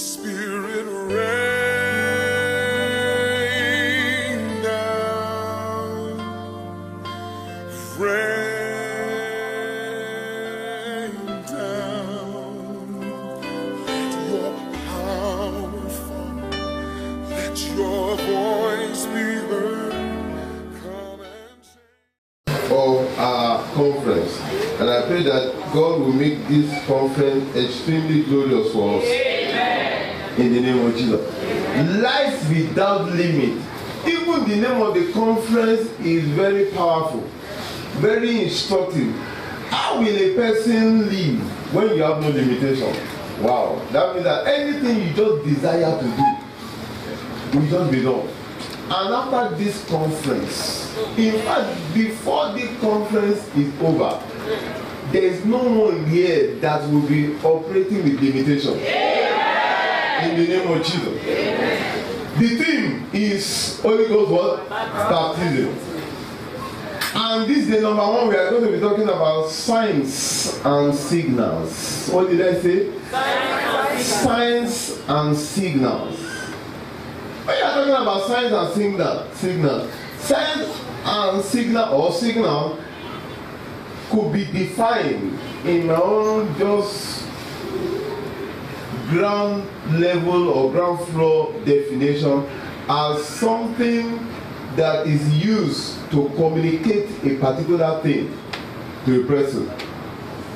Spirit, rain down, rain down. Let your power fall, let your voice be heard. Come and sing. Of our conference, and I pray that God will make this conference extremely glorious for us. In the name of Jesus. Life without limit. Even the name of the conference is very powerful, very instructive. How will a person live when you have no limitation? Wow. That means that anything you just desire to do will just be done. And after this conference, in fact, before the conference is over, there is no one here that will be operating with limitation. In the name of Jesus. The theme is Holy Ghost what? Baptism. And this is the number one. We are going to be talking about signs and signals. What did I say? Signs and signals. When you are talking about signs and signals, signs and signal could be defined in our own just ground level or ground floor definition as something that is used to communicate a particular thing to a person.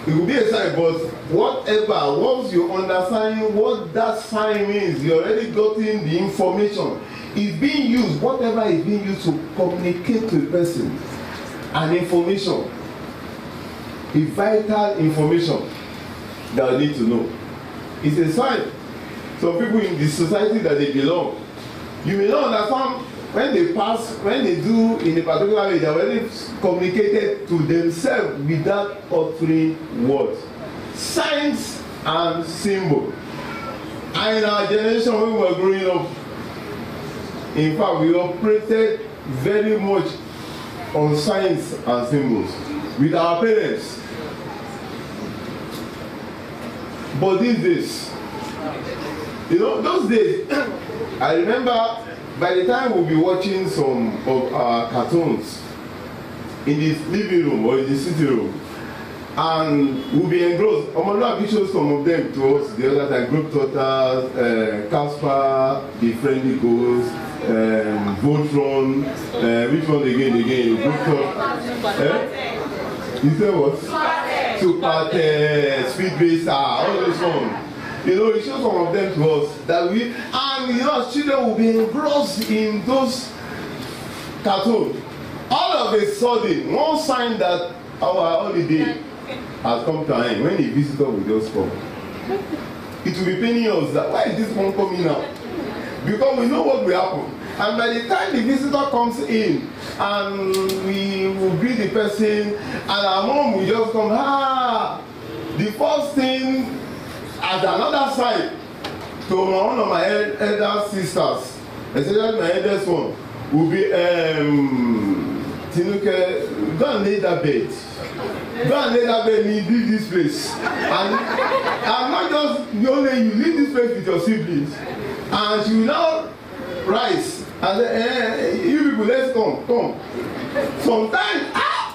It will be a sign, but whatever, once you understand what that sign means, you already gotten the information. It's being used, whatever is being used to communicate to a person an information, a vital information that you need to know. It's a sign. Some people in the society that they belong, you may not understand when they pass, when they do in a particular way, they already communicated to themselves without uttering words. Signs and symbols. And in our generation when we were growing up, in fact, we operated very much on signs and symbols with our parents. But these days, you know, those days, I remember by the time we'll be watching some of our cartoons in the living room or in the sitting room, and we'll be engrossed. Omoluabi showed some of them to us the other time, Group Turtles, Casper, The Friendly Ghost, Voltron, which one again? Group Turtles. You said what? Super Speed Racer, all those ones. You know, he showed some of them to us that we, and you know, children will be engrossed in those cartoons. All of a sudden, one sign that our holiday has come to an end. When the visitor will just come, it will be paining us that why is this one coming now? Because we know what will happen. And by the time the visitor comes in, and we will greet the person, and our mom will just come, the first thing as another side to one of my elder sisters, especially my eldest one, will be Tinuke, go and lay that bed. Go and lay that bed, leave this place. And not just only you leave this place with your siblings. And she will now rise and say, you people, let's come. Sometimes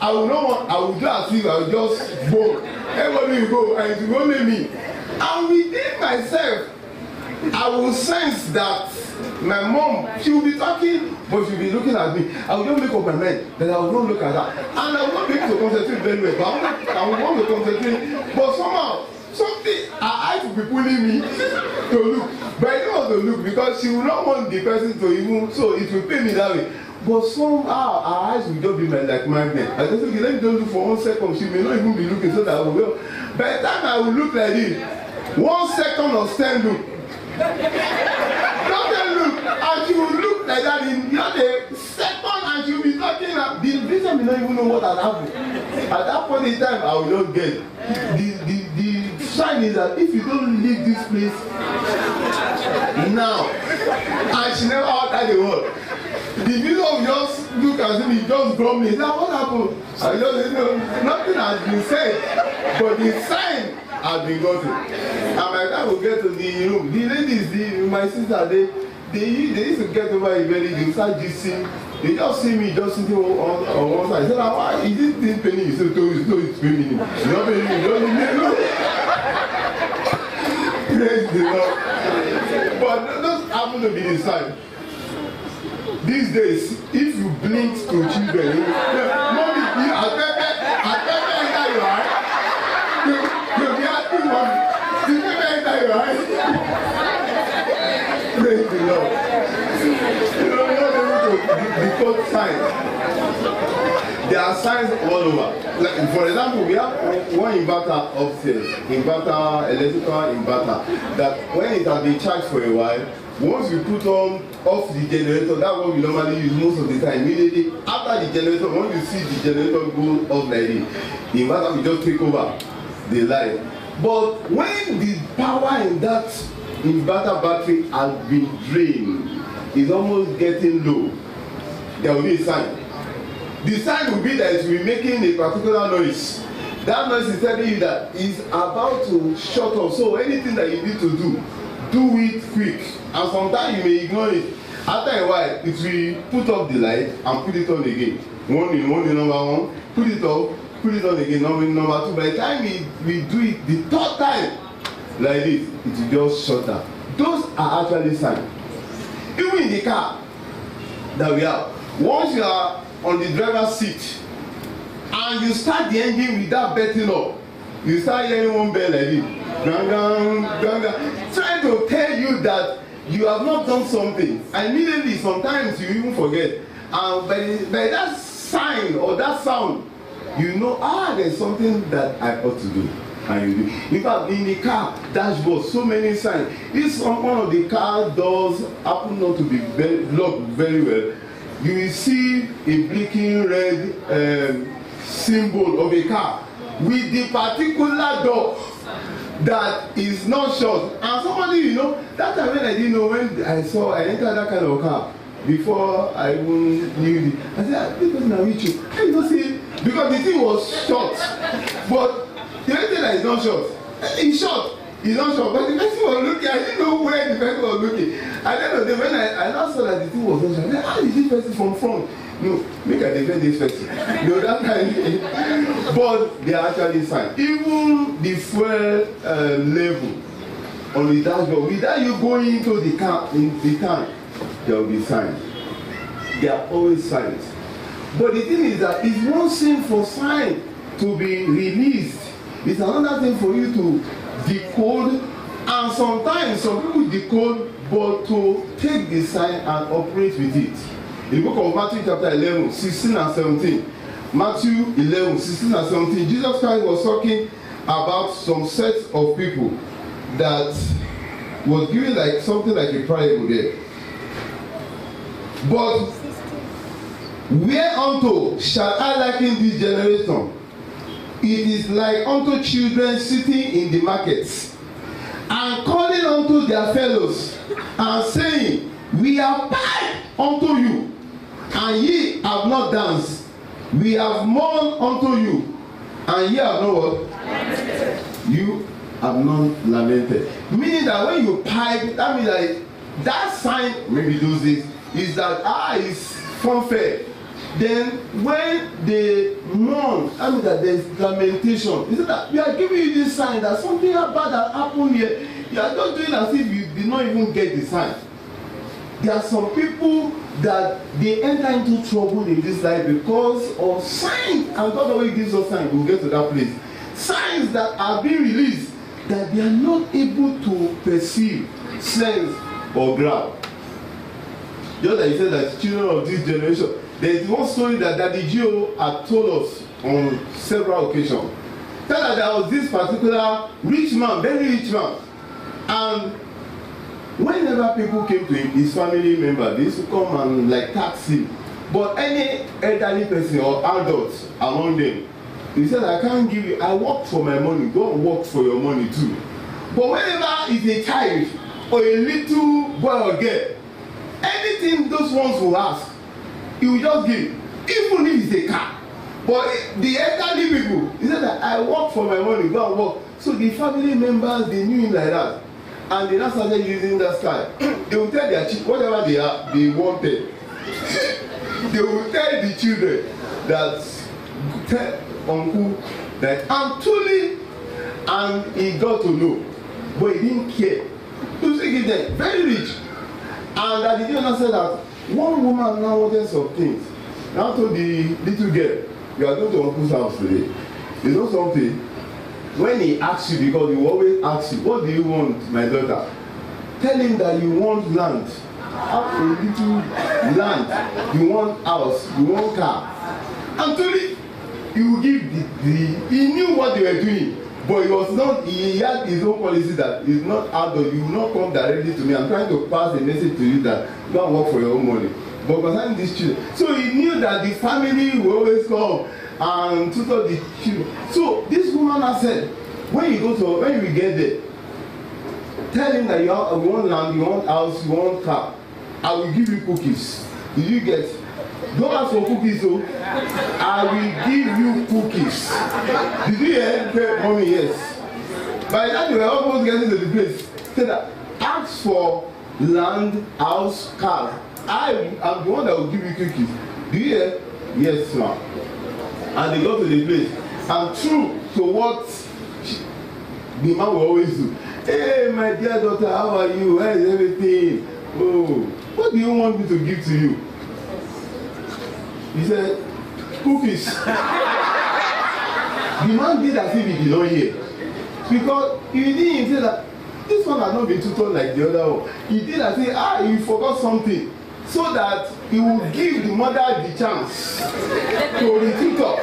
I will not want, I will just see, I will just go. Everybody will go, and it will only me. And within myself, I will sense that my mom, she will be talking, but she will be looking at me. I will just make up my mind that I will not look at her. And I will not be able to concentrate very well, but I will want to concentrate. But somehow, something, her eyes will be pulling me to look. But I don't want to look because she will not want the person to even, so it will pay me that way. But somehow, her eyes will just be like magnet. I just say, okay, let me just look for 1 second. She may not even be looking so that I will. By the time I will look like this, 1 second of stand look. Don't look, and she will look like that in the second, and she will be talking. The vision may not even know what has happened. At that point in time, I will not get the sign is that if you don't leave this place now, and she never uttered the word, the video will just look as if he just grumbling. Now what happened? I just, you know, nothing has been said, but the sign had been gotten. And by the time we get to the room, the ladies, my sister, they used to get over eventually, they start gisting. They just see me just sitting on one side. They say, why is this penny? You say, no, it's paying me. Not paying me, no. Praise the Lord. But those happen to be the sign. These days, if you blink to children, mommy, I better enter your eye. You'll be asking mommy, you better enter your eye. Praise the Lord. You know, not able to decode signs. There are signs all over. Like, for example, we have one inverter upstairs, electrical inverter, that when it has been charged for a while, once you put off the generator, that's what we normally use most of the time. Immediately after the generator, when you see the generator go off like this, the inverter will just take over the light. But when the power in that inverter battery has been drained, it's almost getting low, there will be a sign. The sign will be that it will be making a particular noise. That noise is telling you that it's about to shut off. So anything that you need to do it quick. And sometimes you may ignore it. After a while, it will put off the light and put it on again. One in number one, put it off, put it on again, number two. By the time we do it the third time, like this, it will just shut down. Those are actually signs. Even in the car that we have, once you are on the driver's seat and you start the engine without betting up, you start hearing one bell like this, trying to tell you that you have not done something. And immediately, sometimes you even forget. And by that sign or that sound, you know, there's something that I ought to do. And you do. In fact, in the car dashboard, so many signs. If one of the car doors happen not to be locked very well, you will see a blinking red symbol of a car with the particular door that is not shut. And somebody, you know, that time when I didn't know, when I entered that kind of car before I even knew it, I said, this person will reach you. I did not see it because the thing was shut. But the only thing that is not shut, it's shut. It's not shut. But the person was looking, I didn't know where the person was looking. At the end of the day, when I now saw that the thing was not shut, I said, how is this person from front? No, make I defend this person. No, that kind. But they are actually signs. Even the fuel level on the dashboard, without you going into the car, in the tank, there will be signs. There are always signs. But the thing is that it's one thing for sign to be released. It's another thing for you to decode. And sometimes some people decode, but to take the sign and operate with it. In the book of Matthew chapter 11, 16 and 17. Matthew 11, 16 and 17. Jesus Christ was talking about some sets of people that was given like something like a parable there. But whereunto shall I liken this generation? It is like unto children sitting in the markets and calling unto their fellows and saying, we have piped unto you, and ye have not danced. We have mourned unto you, and ye have not what? Lamented. You have not lamented. Meaning that when you pipe, that means that that sign, maybe those days, is that is funfair. Then when they mourn, that means that there is lamentation. Is that we are giving you this sign that something bad has happened here. You are just doing as if you did not even get the sign. There are some people that they enter into trouble in this life because of signs, and God always gives us signs. We'll get to that place. Signs that are being released that they are not able to perceive, sense, or grab. Just like he said that children of this generation. There is one story that Daddy Gio had told us on several occasions. Tell that there was this particular rich man, very rich man, and whenever people came to him, his family member, they used to come and like tax him. But any elderly person or adult among them, he said, I can't give you, I work for my money, go and work for your money too. But whenever it's a child or a little boy or girl, anything those ones will ask, he will just give, even if it's a car. But the elderly people, he said that I work for my money, go and work. So the family members, they knew him like that. And they now started using that style. They will tell their children, whatever they wanted. They will tell the children that, tell uncle that I'm truly, and he got to know. But he didn't care. He was them very rich. And at the end I said that one woman now wanted some things. Now told the little girl, you are going to uncle's house today. You know something? When he asks you, because he will always ask you, what do you want, my daughter? Tell him that you want land. Have a little land. You want house. You want car. And truly, he will give he knew what they were doing. But he had his own policy that is not out of, you will not come directly to me. I'm trying to pass a message to you that go and work for your own money. But concerning these children, so he knew that the family will always come and tutor the children. So this woman has said, when you get there, tell him that you want land, you want house, you want car. I will give you cookies. Did you get? Don't ask for cookies, so I will give you cookies. Did you hear? Mommy, yes. By the time you were almost getting to the place, say that ask for land, house, car. I am the one that will give you cookies. Do you hear? Yes, ma'am. And they go to the place. And true to what the man will always do. Hey, my dear daughter, how are you? How is everything? Oh, what do you want me to give to you? He said, cookies. The man did as if he did not hear. Because he didn't say that this one had not been tutored like the other one. He did as if, he forgot something. So that he would give the mother the chance to retutor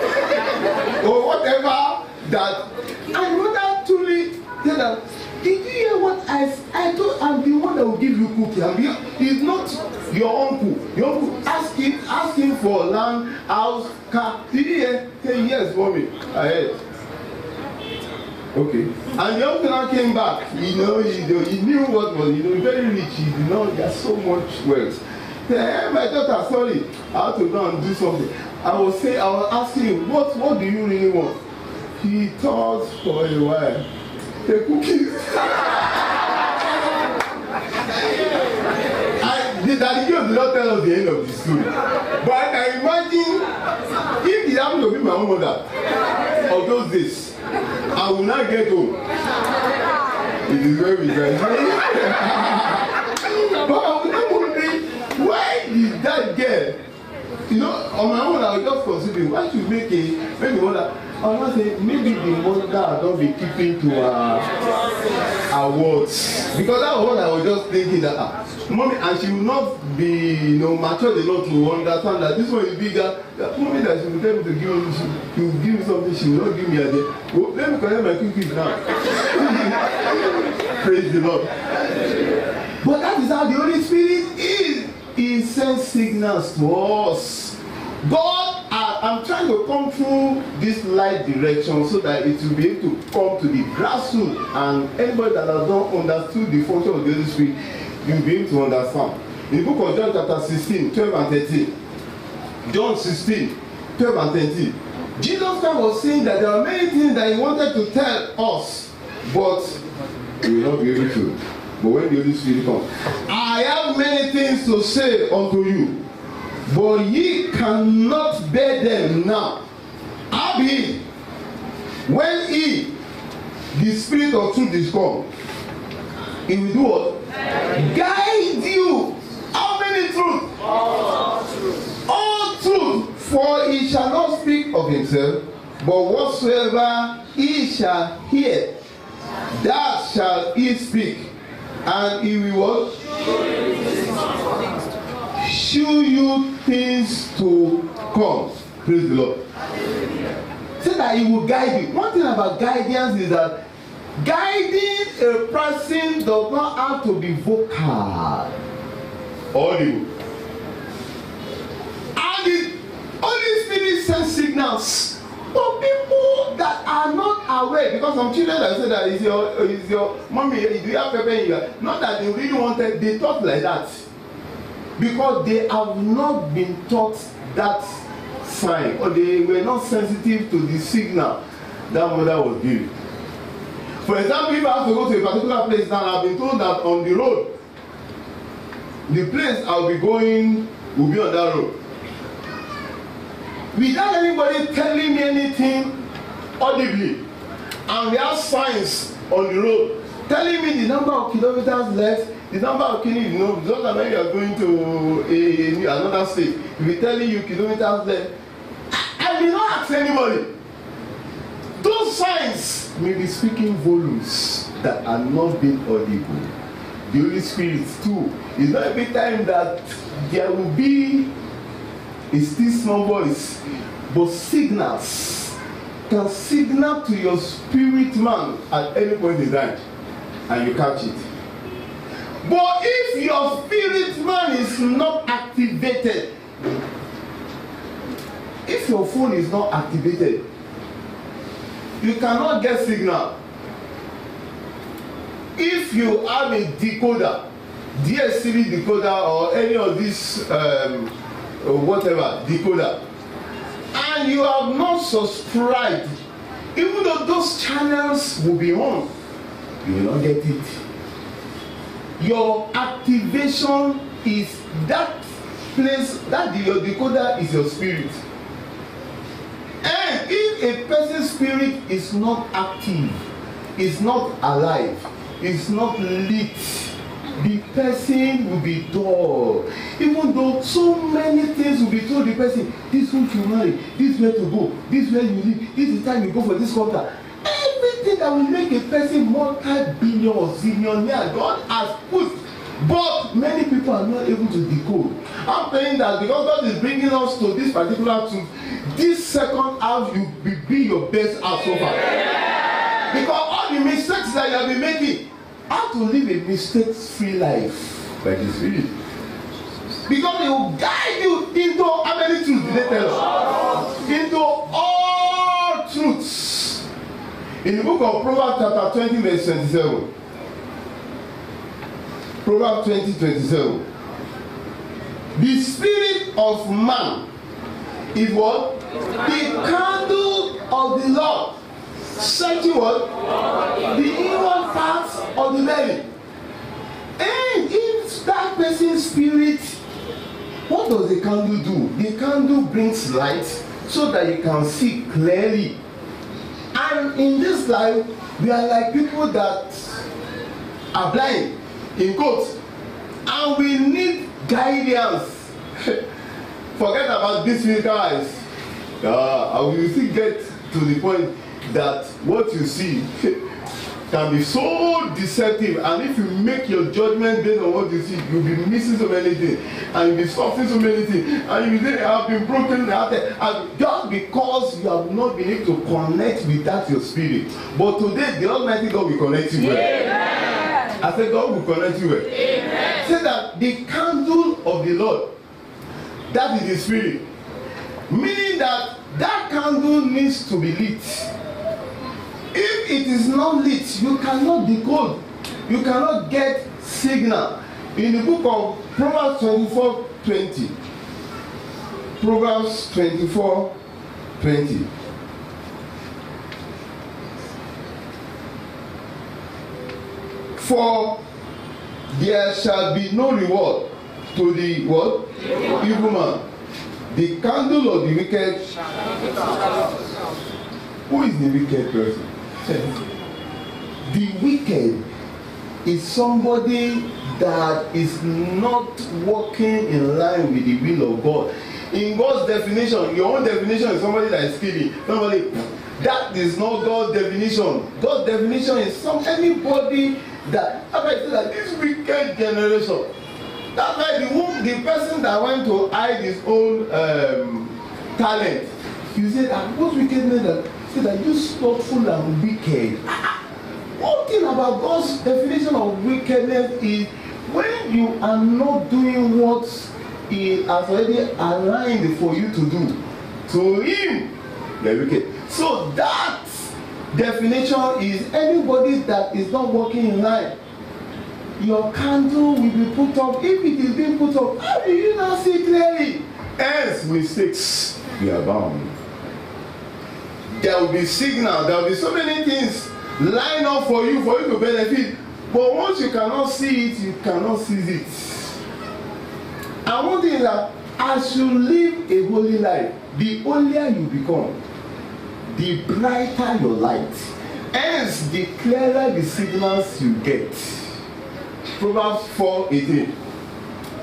or whatever that. And the mother truly said that, did you hear what I told? I'm the one that will give you cookie. He's not your uncle. Your uncle ask him for land, house, car. Did you hear? Say yes, mommy. I heard. Okay. And the uncle now came back. He knew what was, very rich. He has so much wealth. Hey, my daughter, sorry, I have to go and do something. I was asking him, what do you really want? He thought for a while. The cookies. The girl did not tell us the end of the story. But I can imagine if it happened to be my own mother of those days, I will not get home. It is very good. But I will not wondering, why did that girl, on my own I was just considering, why should make the mother, I was say maybe the mother don't be keeping to her words. Because that was what I was just thinking that mommy, and she will not be mature enough to understand that this one is bigger. That mommy that she will tell me to give me, she will give me something, she will not give me a day. Well, let me collect my cookies now. Praise the Lord. But that is how the Holy Spirit is. He sends signals to us. God, I'm trying to come through this light direction so that it will be able to come to the grassroots, and anybody that has not understood the function of the Holy Spirit, you'll be able to understand. In the book of John chapter 16, 12 and 13, John 16, 12 and 13, Jesus Christ was saying that there are many things that he wanted to tell us, but he will not be able to. But when the Holy Spirit comes, I have many things to say unto you, but ye cannot bear them now. Howbeit, when he, the Spirit of truth, is come, he will do what? Guide you. How many truths? All truth. All truth. For he shall not speak of himself, but whatsoever he shall hear, that shall he speak. And he will what? Show you things to come. Praise the Lord. Say that he will guide you. One thing about guidance is that guiding a person does not have to be vocal. Audible. And the Holy Spirit sends signals for people that are not aware. Because some children that say that is your mommy, do you have pepper in your, not that they really wanted, they talk like that. Because they have not been taught that sign, or they were not sensitive to the signal that mother was giving. For example, if I have to go to a particular place now, I've been told that on the road, the place I'll be going will be on that road. Without anybody telling me anything audibly, and we have signs on the road telling me the number of kilometers left, the number of kilometers, you know, just like when you are going to another state, if we're telling you kilometers left, I will not ask anybody. Those signs may be speaking volumes that are not being audible. The Holy Spirit too. It's not every time that there will be a still small voice, but signals can signal to your spirit man at any point in time, and you catch it. But if your spirit man is not activated, if your phone is not activated, you cannot get signal. If you have a decoder, DSTV decoder or any of this whatever decoder, and you have not subscribed, even though those channels will be on, you will not get it. Your activation is that place, that your decoder is your spirit. And if a person's spirit is not active, is not alive, is not lit, the person will be dull. Even though so many things will be told the person, this one you marry, this where to go, this where you live, this is the time you go for this contract. Everything that will make a person multi-billion or zillionaire, God has put. But many people are not able to decode. I'm saying that because God is bringing us to this particular truth, this second half you will be your best half so far. Because all the mistakes that you have been making, how to live a mistake-free life by the Spirit. Because He will guide you into how many truths did they tell us? Into all truths. In the book of Proverbs chapter 20 verse 27. Proverbs 20:27. The spirit of man is what? The candle of the Lord. Searching what? The inward parts of the belly. And if that person's spirit, what does the candle do? The candle brings light so that you can see clearly. And in this life, we are like people that are blind, in quotes, and we need guidance. Forget about these physical eyes. And we will still get to the point that what you see can be so deceptive, and if you make your judgment based on what you see, you'll be missing so many things, and you'll be suffering so many things, and you say, I've been broken hearted, and just because you have not been able to connect with that your spirit. But today the Almighty God will connect you well. Amen. I said God will connect you well. Amen. Say that the candle of the Lord, that is the spirit, meaning that that candle needs to be lit. If it is not lit, you cannot decode, you cannot get signal. In the book of Proverbs 24:20, Proverbs 24:20. For there shall be no reward to the what? Evil man. The candle of the wicked. Who is the wicked person? The wicked is somebody that is not walking in line with the will of God. In God's definition, your own definition is somebody that is stealing. Somebody that is not God's definition. God's definition is anybody that, that this wicked generation. That's why the person that went to hide his own talent. You say that those wicked men that say that you slothful and wicked. One thing about God's definition of wickedness is when you are not doing what He has already aligned for you to do. To Him, you're wicked. So that definition is anybody that is not working in line. Your candle will be put up. If it is being put up, how do you not see clearly? Hence, mistakes, we are bound. There will be signal, there will be so many things line up for you to benefit. But once you cannot see it, you cannot seize it. And one thing is that as you live a holy life, the holier you become, the brighter your light. Hence, the clearer the signals you get. Proverbs 4:18.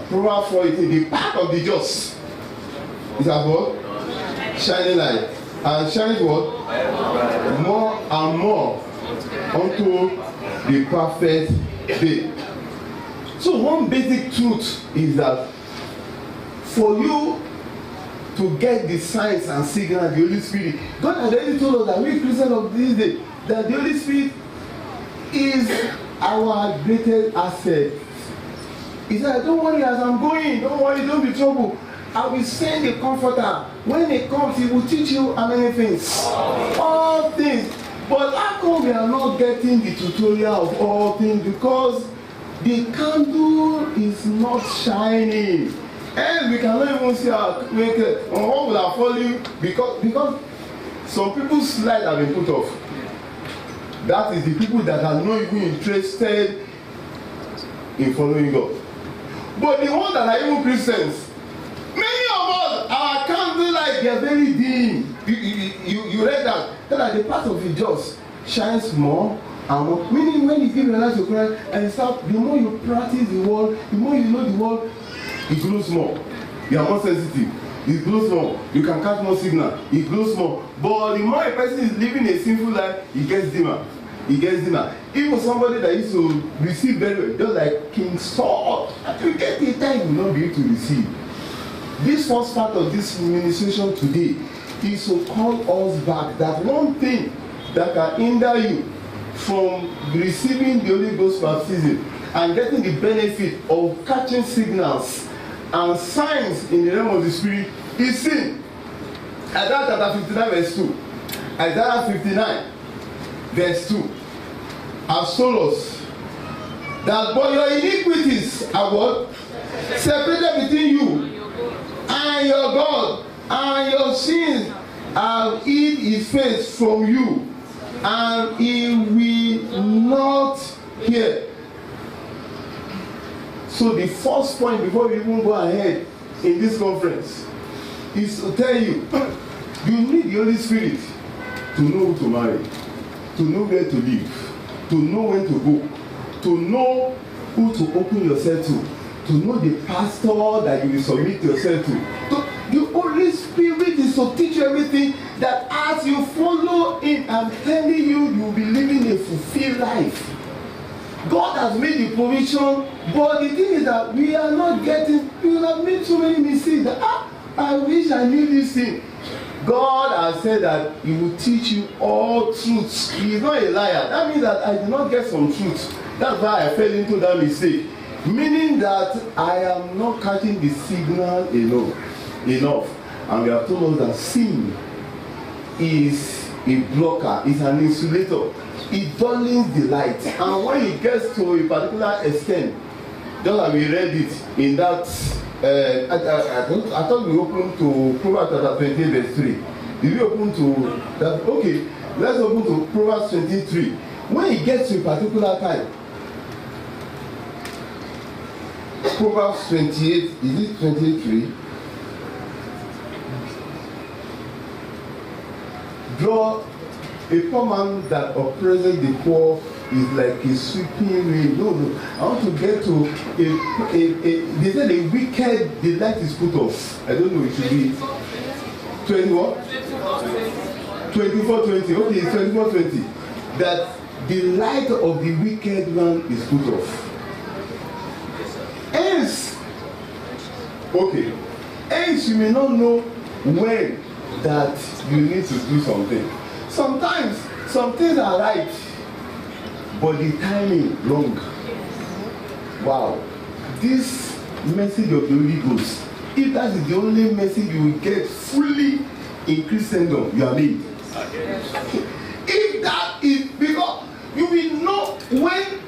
Proverbs 4:18. The path of the just is as what? Shining light. And shines what? More and more unto the perfect day. So one basic truth is that for you to get the signs and signals of the Holy Spirit, God has already told us that we Christians of this day, that the Holy Spirit is our greatest asset. He said, don't worry as I'm going, don't worry, don't be troubled. I will send a comforter. When he comes, he will teach you how many things? All things. But how come we are not getting the tutorial of all things? Because the candle is not shining. And we cannot even see our maker. What will have fallen because some people's light have been put off. That is the people that are not even interested in following God. But the ones that are even Christians, many of us, our candle light, they are very dim. You read that the path of the just shines more and more. Meaning when you give your life to Christ and start, the more you practice the word, the more you know the word, it glows more. You are more sensitive. It glows more. You can catch more signal. It glows more. But the more a person is living a sinful life, it gets dimmer. It gets dimmer. Even somebody that used to receive very well, just like King Saul, after you get the time, you will not be able to receive. This first part of this ministration today is to call us back that one thing that can hinder you from receiving the Holy Ghost baptism and getting the benefit of catching signals and signs in the realm of the Spirit is sin. Isaiah chapter 59 verse 2. Isaiah 59 verse 2 has told us that but your iniquities are what? Separated between you and your God, and your sins have hid his face from you, and he will not hear. So the first point before we even go ahead in this conference is to tell you, you need the Holy Spirit to know who to marry, to know where to live, to know when to go, to know who to open yourself to know the pastor that you will submit yourself to. The Holy Spirit is to teach you everything that as you follow him, I'm telling you, you will be living a fulfilled life. God has made the provision, but the thing is that we are not getting, we have made so many mistakes that, I wish I knew this thing. God has said that he will teach you all truths. He is not a liar. That means that I did not get some truth. That's why I fell into that mistake. Meaning that I am not catching the signal enough. And we have told us that sin is a blocker, is an insulator. It dullens the light. And when it gets to a particular extent, just like we read it in that, I thought we opened to Proverbs chapter 28 verse 3. Did we open to that? Okay, let's open to Proverbs 23. When it gets to a particular time, Proverbs 28, is it 23? Draw a poor man that oppresses the poor is like a sweeping rain. No. I want to get to they said a wicked, the light is put off. I don't know, it should be 20 what? 24:20. Okay, it's 24:20. That the light of the wicked one is put off. Hence, okay, hence you may not know when that you need to do something. Sometimes some things are right, but the timing wrong. Wow, this message of the Holy Ghost, if that is the only message you will get fully in Christendom, you are made. If that is, because you will know when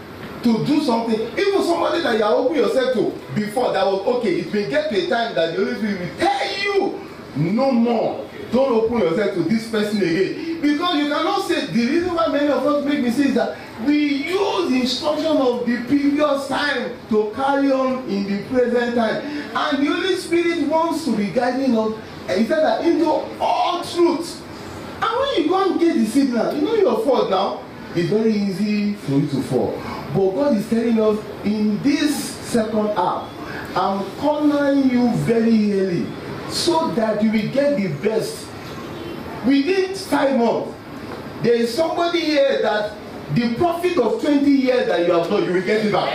to do something. Even somebody that you are opening yourself to before, that was okay, it may get to a time that the Holy Spirit will tell you no more. don't open yourself to this person again. Because you cannot say, the reason why many of us make mistakes is that we use the instruction of the previous time to carry on in the present time. And the Holy Spirit wants to be guiding us, he said that, into all truth. And when you go and get the signal, you know your fault now, it's very easy for you to fall. But God is telling us in this second half, I'm cornering you very early so that you will get the best. Within 5 months, there is somebody here that the profit of 20 years that you have done, you will get it back.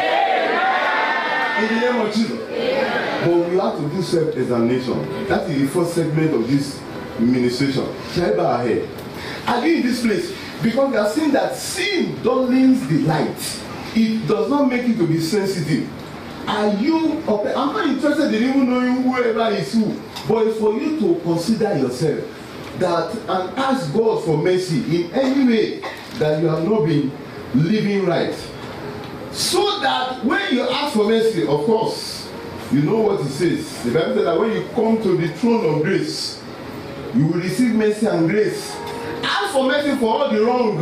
In the name of Jesus. But we have to do self-examination. That is the first segment of this ministration. Shall I bow our head? Are you in this place? Because we are seeing that sin dullens the light. It does not make you to be sensitive. Are you okay? I'm not interested in even knowing whoever is who, but it's for you to consider yourself that and ask God for mercy in any way that you have not been living right. So that when you ask for mercy, of course, you know what it says. The Bible says that when you come to the throne of grace, you will receive mercy and grace. Ask for mercy for all the wrong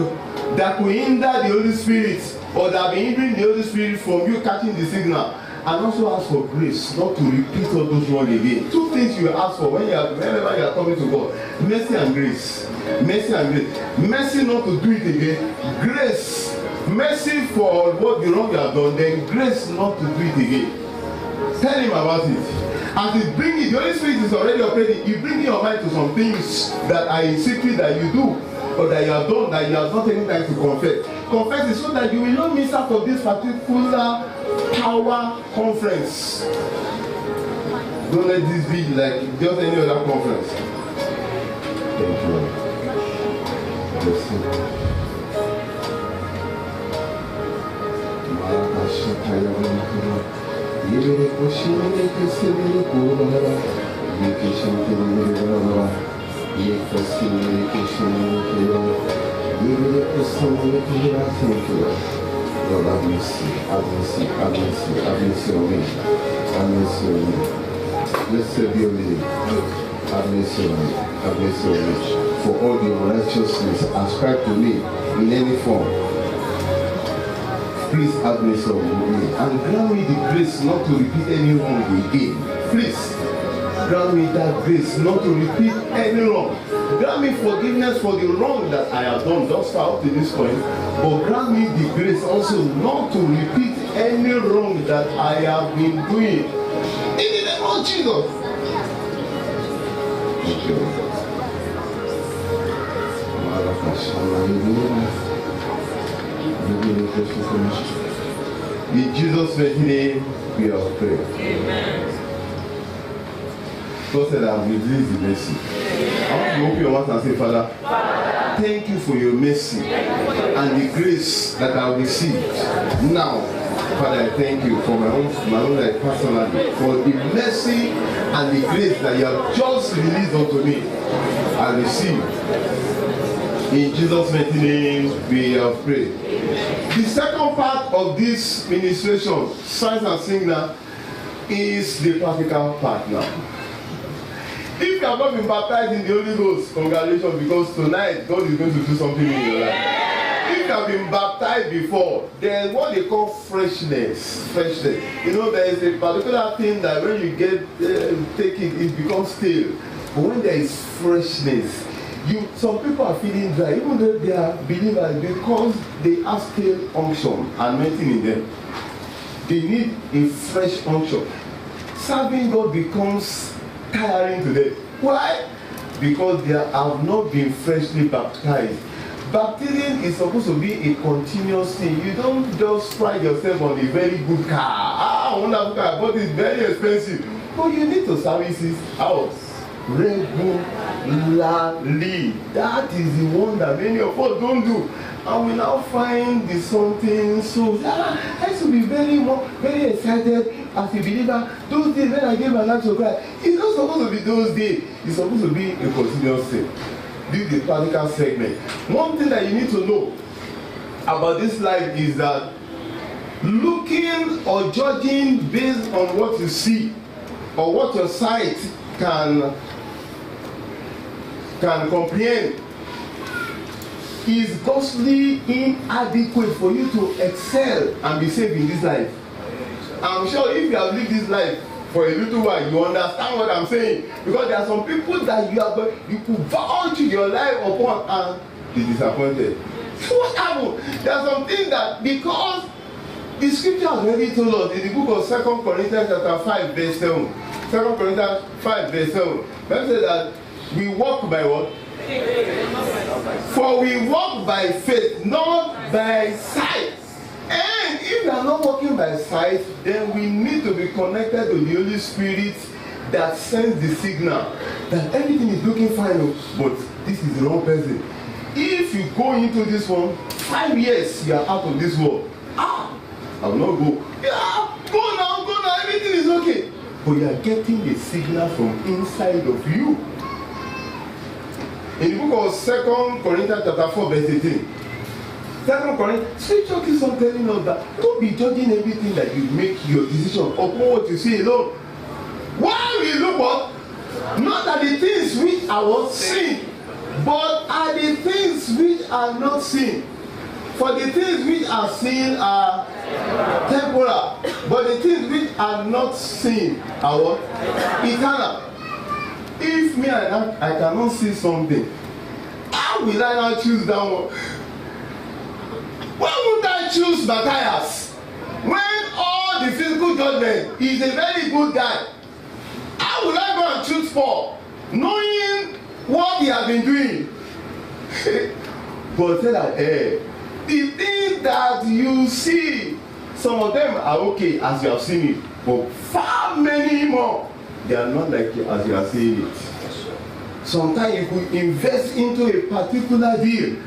that will hinder the Holy Spirit or that will be hindering the Holy Spirit from you catching the signal. And also ask for grace not to repeat all those wrong again. 2 things you ask for whenever you are coming to God: mercy and grace. Mercy and grace. Mercy not to do it again. Grace. Mercy for what the wrong you have done. Then grace not to do it again. Tell him about it. As he brings it, the Holy Spirit is already operating. You bring your mind to some things that are in secret that you do or that you have done that you have not taken time to confess. Confess it so that you will not miss out of this particular power conference. Don't let this be like just any other conference. Thank you. Bless you. Lord, have mercy, have mercy, have mercy, have mercy on me. Have mercy on me. Blessed be your name. Have mercy on me, have mercy on me. For all the unrighteousness ascribed to me in any form, please have mercy on me. And grant me the grace not to repeat any wrong again. Please grant me that grace not to repeat any wrong. Grant me forgiveness for the wrong that I have done thus far up to this point. But grant me the grace also not to repeat any wrong that I have been doing. In the name of Jesus. Thank you. In Jesus' name we have prayed. Amen. God said, I will release the mercy. I want you to open your mouth and say, Father, thank you for your mercy and the grace that I received. Now, Father, I thank you for my own life personally, for the mercy and the grace that you have just released unto me. I receive. In Jesus' mighty name, we have prayed. The second part of this ministration, signs and signal, is the practical part now. If you have not been baptized in the Holy Ghost, congratulations, because tonight God is going to do something in your life. If you have been baptized before, there's what they call freshness. Freshness. You know, there is a particular thing that when you get take it becomes stale. But when there is freshness, some people are feeling dry, even though they are believers, because they have stale unction anointing in them. They need a fresh unction. Serving God becomes tiring to them. Why? Because they have not been freshly baptized. Baptism is supposed to be a continuous thing. You don't just pride yourself on a very good car. Wonderful car, but it's very expensive. But you need to service it out regularly. That is the one that many of us don't do. And we now find the something so I used to be very excited as a believer. Those days when I gave my life to Christ, it's not supposed to be those days. It's supposed to be a continuous thing. This is the practical segment. One thing that you need to know about this life is that looking or judging based on what you see or what your sight can can comprehend is grossly inadequate for you to excel and be safe in this life. I'm sure if you have lived this life for a little while, you understand what I'm saying. Because there are some people that you could vouch your life upon and be disappointed. So what happened? There are some things that because the scripture has already told us in the book of 2 Corinthians chapter 5 verse 7. 2 Corinthians 5 verse 7. Bible says that we walk by what? For we walk by faith, not by sight. And if we are not walking by sight, then we need to be connected to the Holy Spirit that sends the signal that everything is looking fine, but this is the wrong person. If you go into this one, 5 years you are out of this world. I will not go. Yeah, go now, everything is okay. But you are getting the signal from inside of you. In the book of 2 Corinthians chapter 4 verse 18. 2 Corinthians, scripture keeps on telling us that don't be judging everything that you make your decision upon what you see alone. Why we look what? Not at the things which are what seen, but at the things which are not seen. For the things which are seen are temporal, but the things which are not seen are what? Eternal. If me and I cannot see something, how will I not choose that one? Why would I choose Matthias when all the physical judgment is a very good guy? How will I go and choose Paul knowing what he has been doing? But say that the things that you see, some of them are okay as you have seen it, but far many more, they are not like as you are seeing it. Sometimes you could invest into a particular deal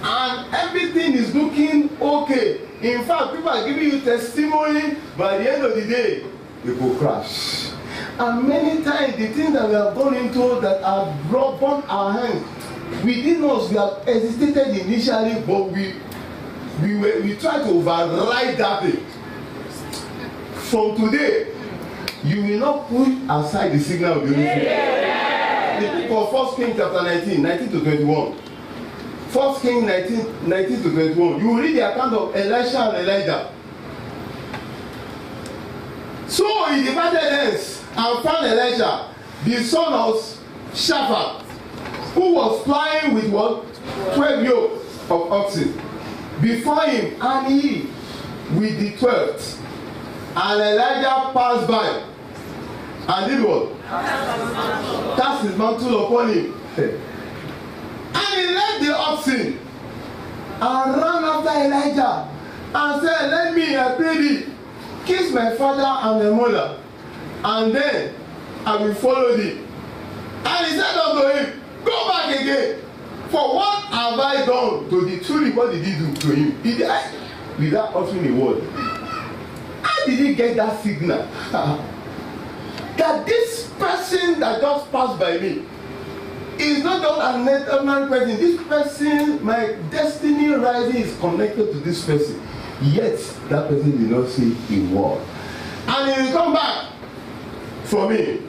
and everything is looking okay. In fact, people are giving you testimony, but at the end of the day, it will crash. And many times the things that we have gone into that have brought our hands, within us we have hesitated initially, but we try to override that thing. From today, you will not put aside the signal of the Holy Spirit. The book of 1 Kings chapter 19 to 21. 1 Kings 19 to 21. You will read the account of Elisha and Elijah. So he departed thence and found Elisha, the son of Shaphat, who was flying with what? 12 yoke of oxen before him, and he with the 12th. And Elijah passed by and did what? Cast his mantle upon him. And he led the oxen and ran after Elijah and said, let me, I pray thee, kiss my father and my mother, and then I will follow thee. And he said unto him, go back again, for what have I done to thee? Truly, what did he do to him? He died without uttering a word. How did he get that signal? That this person that just passed by me is not just an ordinary person. This person, my destiny rising is connected to this person. Yet, that person did not say a word. And he will come back from me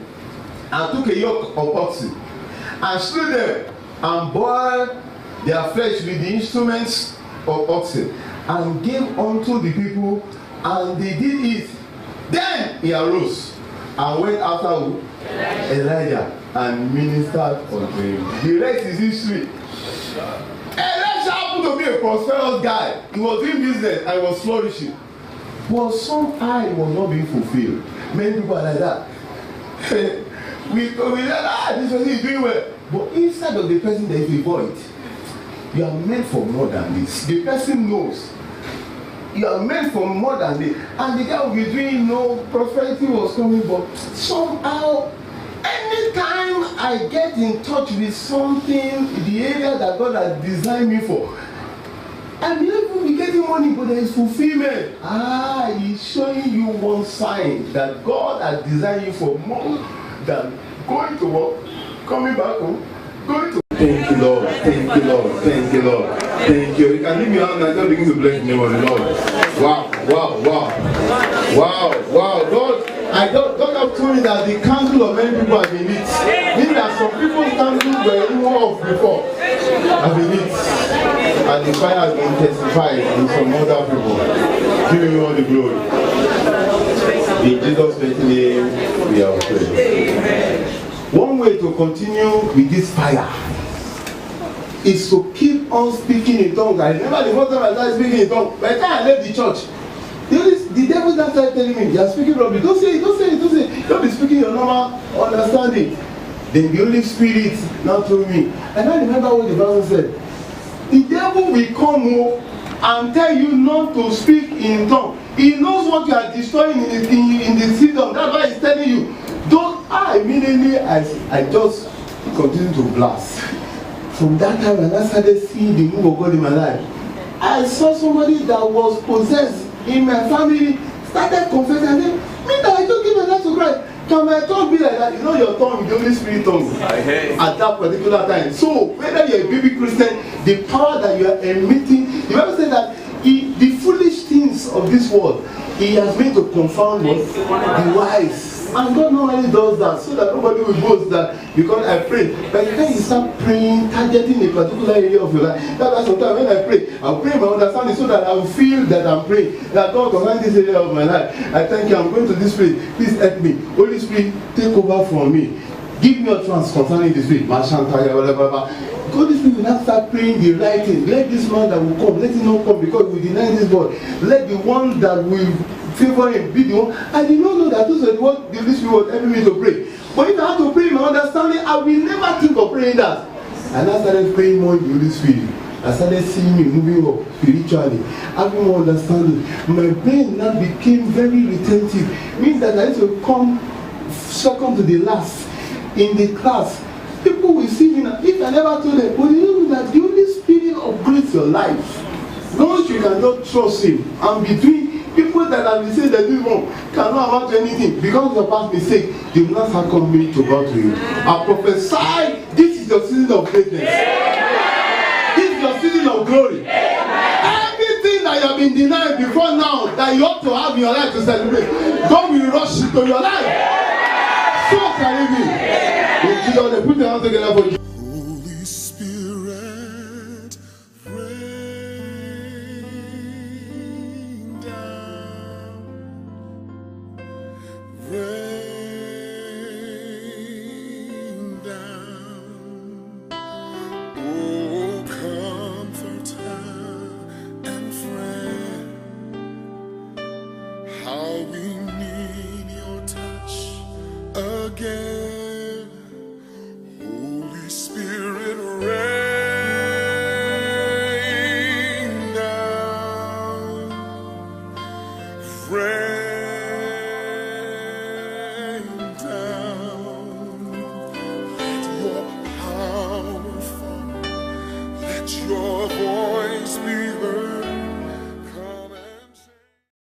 and took a yoke of oxen and slew them and boiled their flesh with the instruments of oxen and gave unto the people, and they did eat. Then he arose and went after Elijah and ministered unto him. The rest is history. Elijah happened to be a prosperous guy. He was doing business and was flourishing. But somehow it was not being fulfilled. Many people are like that. we said, this person is doing well. But inside of the person there is a void. You are meant for more than this. The person knows. You are meant for more than this. And the guy will be doing, prosperity was coming, but somehow, anytime I get in touch with something, the area that God has designed me for, and you will be getting money, but there is fulfillment. He's showing you one sign that God has designed you for more than going to work, coming back home, going to. Thank you, Lord. Thank you, Lord. Thank you, Lord. Thank you. You can leave me out and I begin to bless the name of the Lord. Wow. God have told me that the counsel of many people have been lit. Meaning that some people's counsel were more of off before. I've been lit. And the fire has been intensified in some other people. Give you all the glory. In Jesus' mighty name, we are praying. One way to continue with this fire is to keep on speaking in tongues. I remember the first time I started speaking in tongues, by the time I left the church, the devil just started telling me, you are speaking rubbish. Don't say it. Don't be speaking your normal understanding. Then the Holy Spirit now told me, and I remember what the Bible said. The devil will come and tell you not to speak in tongues. He knows what you are destroying in the kingdom. That's why he's telling you. Don't. Immediately I just continue to blast. From that time when I started seeing the move of God in my life, I saw somebody that was possessed in my family started confessing. I said, me that I just give my life to Christ. Can my tongue be like that? You know your tongue, the Holy Spirit tongue at that particular time. So whether you're a baby Christian, the power that you are emitting, the Bible said that the foolish things of this world, he has made to confound the wise. And God normally does that so that nobody will boast that because I pray. By the time you start praying, targeting a particular area of your life, that's why sometimes when I pray, I'll pray my understanding so that I'll feel that I'm praying. That God concerning this area of my life. I thank you, I'm going to this place. Please help me. Holy Spirit, take over from me. Give me a trance concerning this spirit. Holy Spirit will not start praying the right thing. Let this man that will come, let him not come because we deny this God. Let the one that will favor him be the one. I did not know that those are what the Holy Spirit was helping me to pray. But if I have to pray my understanding, I will never think of praying that. And I started praying more in the Holy Spirit. I started seeing me moving up spiritually, having more understanding. My brain now became very retentive. Means that I used to come second to the last in the class. People will see me now. If I never told them, but you know that the Holy Spirit upgrades your life. Once you cannot trust him, and between people that have been saying that this wrong cannot amount to anything because of your past mistake, they will not start coming to bow to you. I prophesy, this is your season of greatness. This is your season of glory. Everything that you have been denied before now that you ought to have in your life to celebrate, God will rush into your life. So shall it be. Put your hands together for you.